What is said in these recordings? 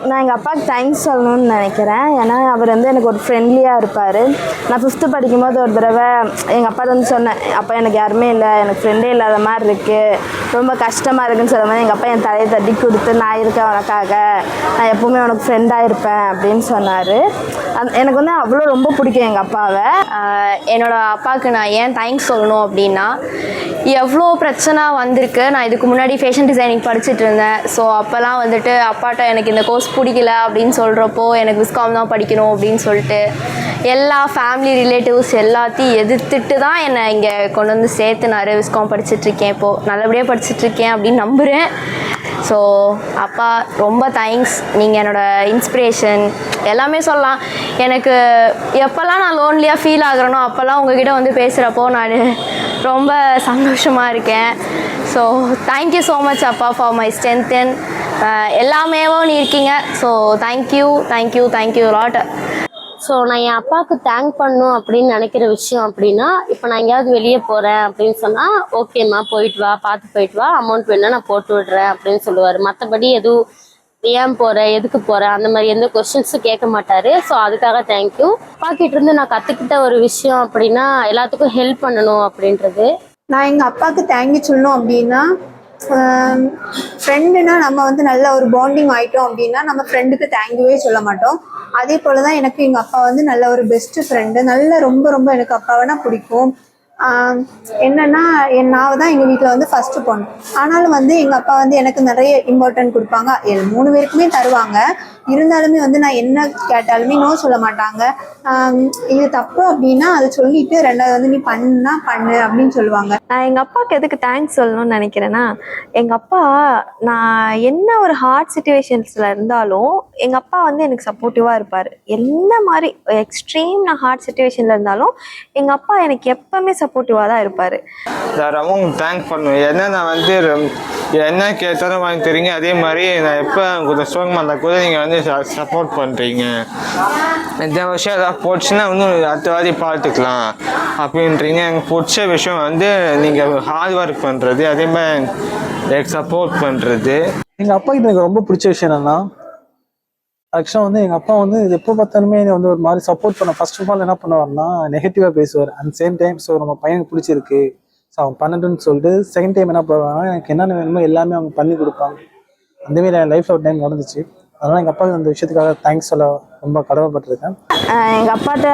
நான் எங்கள் அப்பாவுக்கு தேங்க்ஸ் சொல்லணும்னு நினைக்கிறேன். ஏன்னா அவர் வந்து எனக்கு ஒரு ஃப்ரெண்ட்லியாக இருப்பார். நான் 5th படிக்கும்போது ஒரு தடவை எங்கள் அப்பாட்ட வந்து சொன்னேன், அப்பா எனக்கு யாருமே இல்லை, எனக்கு ஃப்ரெண்டே இல்லாத மாதிரி இருக்குது, ரொம்ப கஷ்டமாக இருக்குதுன்னு சொல்லும் போது எங்கள் அப்பா என் தலையை தட்டி கொடுத்து, நான் இருக்கேன் உனக்காக, நான் எப்போவுமே உனக்கு ஃப்ரெண்டாக இருப்பேன் அப்படின்னு சொன்னார். எனக்கு வந்து அவ்வளோ ரொம்ப பிடிக்கும் எங்கள் அப்பாவை. என்னோடய அப்பாவுக்கு நான் ஏன் தேங்க்ஸ் சொல்லணும் அப்படின்னா, எவ்வளோ பிரச்சனை வந்திருக்கு. நான் இதுக்கு முன்னாடி ஃபேஷன் டிசைனிங் படிச்சுட்டு இருந்தேன். ஸோ அப்போல்லாம் வந்துட்டு அப்பாட்ட எனக்கு இந்த கோர்ஸ் பிடிக்கல அப்படின்னு சொல்கிறப்போ, எனக்கு விஸ்காம் தான் படிக்கணும் அப்படின்னு சொல்லிட்டு எல்லா ஃபேமிலி ரிலேட்டிவ்ஸ் எல்லாத்தையும் எதிர்த்துட்டு தான் என்னை இங்கே கொண்டு வந்து சேர்த்துனாரு. விஸ்காம் படிச்சுட்ருக்கேன், இப்போது நல்லபடியாக படிச்சுட்ருக்கேன் அப்படின்னு நம்புகிறேன். ஸோ அப்பா ரொம்ப தேங்க்ஸ். நீங்கள் என்னோடய இன்ஸ்பிரேஷன் எல்லாமே சொல்லலாம். எனக்கு எப்போல்லாம் நான் லோன்லியாக ஃபீல் ஆகுறேனோ அப்போல்லாம் உங்ககிட்ட வந்து பேசுகிறப்போ நான் ரொம்ப சந்தோஷமாக இருக்கேன். ஸோ தேங்க்யூ ஸோ மச் அப்பா ஃபார் மை ஸ்ட்ரென்த் அண்ட் எல்லாமேவும் நீ இருக்கீங்க. So thank you lot. ஸோ நான் என் அப்பாவுக்கு தேங்க் பண்ணணும் அப்படின்னு நினைக்கிற விஷயம் அப்படின்னா, இப்போ நான் எங்கேயாவது வெளியே போகிறேன் அப்படின்னு சொன்னால், ஓகேம்மா போயிட்டு வா, பார்த்து போயிட்டு வா, அமௌண்ட் வேணால் நான் போட்டு விடுறேன் அப்படின்னு சொல்லுவார். மற்றபடி எதுவும் ஏன் போகிற, எதுக்கு போகிற, அந்த மாதிரி எந்த கொஸ்டின்ஸும் கேட்க மாட்டார். ஸோ அதுக்காக தேங்க்யூ. அப்பாக்கிட்ட இருந்து நான் கற்றுக்கிட்ட ஒரு விஷயம் அப்படின்னா, எல்லாத்துக்கும் ஹெல்ப் பண்ணணும் அப்படின்றது. நான் எங்கள் அப்பாவுக்கு தேங்க்யூ சொல்லணும் அப்படின்னா, ஃப்ரெண்டுனா நம்ம வந்து நல்ல ஒரு பாண்டிங் ஆகிட்டோம் அப்படின்னா நம்ம ஃப்ரெண்டுக்கு தேங்க்யூவே சொல்ல மாட்டோம். அதே போல் தான் எனக்கு எங்கள் அப்பா வந்து நல்ல ஒரு பெஸ்ட்டு ஃப்ரெண்டு. ரொம்ப எனக்கு அப்பாவைனா பிடிக்கும். என்னென்னா நான் தான் எங்கள் வீட்டில் வந்து ஃபஸ்ட்டு பொண்ணு. ஆனாலும் வந்து எங்கள் அப்பா வந்து எனக்கு நிறைய இம்பார்ட்டன்ட் கொடுப்பாங்க. 3 பேருக்குமே தருவாங்க. இருந்தாலுமே வந்து நான் என்ன கேட்டாலுமே நோ சொல்ல மாட்டாங்க. இது தப்பு அப்படின்னா அதை சொல்லிட்டு 2வது வந்து நீ பண்ணு அப்படின்னு சொல்லுவாங்க. நான் எங்கள் அப்பாவுக்கு எதுக்கு தேங்க்ஸ் சொல்லணும்னு நினைக்கிறேன்னா, எங்கள் அப்பா நான் என்ன ஒரு ஹார்ட் சுச்சுவேஷன்ஸில் இருந்தாலும் எங்கள் அப்பா வந்து எனக்கு சப்போர்ட்டிவாக இருப்பார். என்ன மாதிரி எக்ஸ்ட்ரீம் நான் ஹார்ட் சுச்சுவேஷனில் இருந்தாலும் எங்கள் அப்பா எனக்கு எப்போவுமே சப்போர்ட்டிவாக தான் இருப்பார். ரொம்ப தேங்க் பண்ணுவேன். ஏன்னா நான் வந்து என்ன கேட்டாலும் வாங்கி தரீங்க. அதே மாதிரி நான் எப்போ கொஞ்சம் ஸ்ட்ராங் பண்ணால் கூட நீங்கள் வந்து சப்போர்ட் பண்ணுறீங்க. இந்த விஷயம் ஏதாவது போச்சுன்னா இன்னும் அடுத்த வாரி பார்த்துக்கலாம் அப்படின்றீங்க. எனக்கு பிடிச்ச விஷயம் வந்து நீங்கள் ஹார்ட் ஒர்க் பண்ணுறது, அதே மாதிரி எனக்கு சப்போர்ட் பண்ணுறது. எங்கள் அப்பா கிட்ட எனக்கு ரொம்ப பிடிச்ச விஷயம் என்னன்னா, ஆக்சுவலாக வந்து எங்கள் அப்பா வந்து இது எப்போ பார்த்தாலுமே வந்து ஒரு மாதிரி சப்போர்ட் பண்ண. ஃபர்ஸ்ட் ஆஃப் ஆல் என்ன பண்ணுவார்னா, நெகட்டிவாக பேசுவார். அண்ட் சேம் டைம் ஸோ நம்ம பையனுக்கு பிடிச்சிருக்கு, ஸோ அவன் பண்ணட்டுன்னு சொல்லிட்டு செகண்ட் டைம் என்ன பண்ணுவாங்கன்னா, எனக்கு என்னென்ன வேணுமோ எல்லாமே அவங்க பண்ணி கொடுப்பாங்க. அந்தமாரி என் லைஃப்பில் ஒரு டைம் நடந்துச்சு. அதனால் எங்கள் அப்பாவுக்கு அந்த விஷயத்துக்காக தேங்க்ஸ் சொல்ல ரொம்ப கடமைப்பட்டிருக்கேன். எங்கள் அப்பாட்ட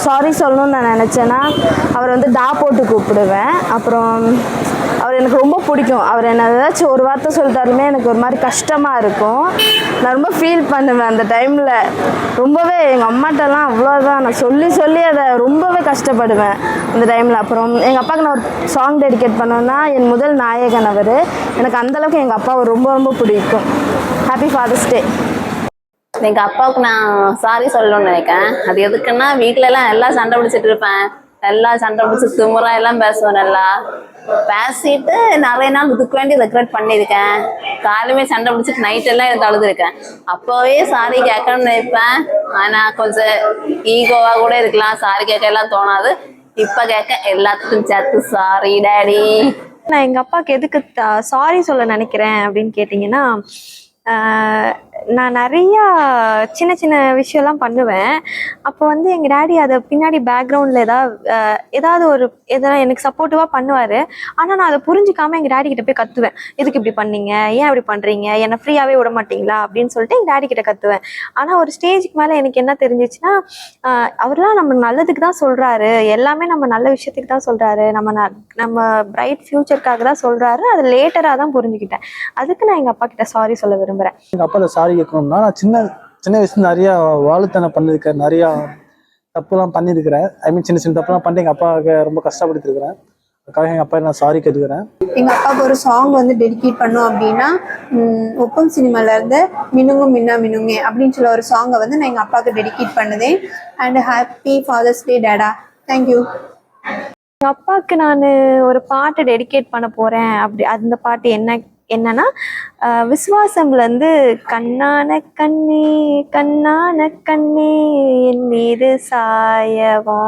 சாரி சொல்லணும்னு நான் நினச்சேன்னா, அவர் வந்து டா போட்டு கூப்பிடுவேன். அப்புறம் அவர் எனக்கு ரொம்ப பிடிக்கும். அவர் என்ன ஏதாச்சும் ஒரு வார்த்தை சொல்லிட்டாலுமே எனக்கு ஒரு மாதிரி கஷ்டமாக இருக்கும். நான் ரொம்ப ஃபீல் பண்ணுவேன் அந்த டைமில். ரொம்பவே எங்கள் அம்மாட்டெல்லாம் அவ்வளோதான் நான் சொல்லி அதை ரொம்பவே கஷ்டப்படுவேன் அந்த டைமில். அப்புறம் எங்கள் அப்பாவுக்கு நான் ஒரு சாங் டெடிகேட் பண்ணோன்னா, என் முதல் நாயகன் அவர். எனக்கு அந்தளவுக்கு எங்கள் அப்பாவை ரொம்ப பிடிக்கும். ஹாப்பி ஃபாதர்ஸ் டே. எங்கள் அப்பாவுக்கு நான் சாரி சொல்லணும்னு நினைக்கிறேன். அது எதுக்குன்னா, வீட்டிலலாம் எல்லாம் சண்டை பிடிச்சிட்டு இருப்பேன். எல்லாம் சண்டை பிடிச்சி திமுறா எல்லாம் பேசுவேன். நல்லா பேசிட்டு நிறைய நாள் இதுக்கு வேண்டி ரெக்ரெட் பண்ணியிருக்கேன். காலையுமே சண்டை பிடிச்சிட்டு நைட்டெல்லாம் எடுத்து அழுதுருக்கேன். அப்போவே சாரி கேட்கணும்னு நினைப்பேன். ஆனால் கொஞ்சம் ஈகோவாக கூட இருக்கலாம், சாரி கேட்க எல்லாம் தோணாது. இப்போ கேட்க எல்லாத்துக்கும் சேர்த்து சாரி டேடி. நான் எங்கள் அப்பாவுக்கு எதுக்கு சாரி சொல்ல நினைக்கிறேன் அப்படின்னு கேட்டிங்கன்னா, நான் நிறையா சின்ன விஷயம்லாம் பண்ணுவேன். அப்போ வந்து எங்கள் டேடி அதை பின்னாடி பேக்ரவுண்டில் எதாவது எனக்கு சப்போர்ட்டிவாக பண்ணுவார். ஆனால் நான் அதை புரிஞ்சிக்காமல் எங்கள் டேடி கிட்ட போய் கத்துவேன். எதுக்கு இப்படி பண்ணீங்க, ஏன் அப்படி பண்ணுறீங்க, என்னை ஃப்ரீயாகவே விட மாட்டிங்களா அப்படின்னு சொல்லிட்டு எங்கள் டேடி கிட்ட கத்துவேன். ஆனால் ஒரு ஸ்டேஜுக்கு மேலே எனக்கு என்ன தெரிஞ்சிச்சுன்னா, அவர்லாம் நம்ம நல்லதுக்கு தான் சொல்கிறாரு, எல்லாமே நம்ம நல்ல விஷயத்துக்கு தான் சொல்கிறாரு, நம்ம பிரைட் ஃப்யூச்சருக்காக தான் சொல்கிறாரு. அது லேட்டராக தான் புரிஞ்சுக்கிட்டேன். அதுக்கு நான் எங்கள் அப்பா கிட்ட சாரி சொல்ல விரும்புகிறேன். எங்கள் அப்பா சாரி கேட்கணும்னா, நான் சின்ன வயசுல நிறையா வாழுத்தனை பண்ணியிருக்கேன், நிறையா தப்புலாம் பண்ணியிருக்கிறேன். சின்ன தப்புலாம் பண்ணி எங்கள் அப்பாவுக்கு ரொம்ப கஷ்டப்படுத்திருக்கிறேன். அதுக்காக எங்கள் அப்பா நான் சாரி கேட்டுக்கிறேன். எங்கள் அப்பாவுக்கு ஒரு சாங் வந்து டெடிகேட் பண்ணோம் அப்படின்னா, ஒப்பம் சினிமாலேருந்து மினுங்கும் மின்னா மினுங்கே அப்படின்னு சொல்ல ஒரு சாங்கை வந்து நான் எங்கள் அப்பாவுக்கு டெடிகேட் பண்ணுதேன். And happy father's day daddy. Thank you. எங்கள் அப்பாவுக்கு நான் ஒரு பாட்டு டெடிகேட் பண்ண போகிறேன். அந்த பாட்டு என்ன என்னன்னா விசுவாசம்லேருந்து கண்ணான கண்ணே கண்ணான கண்ணே என் மீது சாயவா,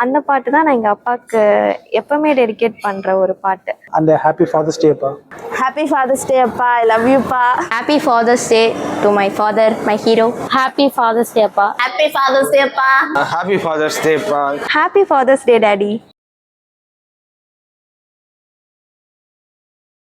அந்த பாட்டு தான் நான் எங்கள் அப்பாவுக்கு எப்பவுமே டெடிகேட் பண்ணுற ஒரு பாட்டு. அந்த ஹாப்பி ஃபாதர்ஸ் டேப்பா. ஹாப்பி ஃபாதர்ஸ் டே அப்பா, ஐ லவ் யூப்பா. Happy father's day to my father, my hero. Happy father's day அப்பா. ஹாப்பி ஃபாதர்ஸ் டே அப்பா. ஹாப்பி ஃபாதர்ஸ் டேப்பா. Happy father's day daddy.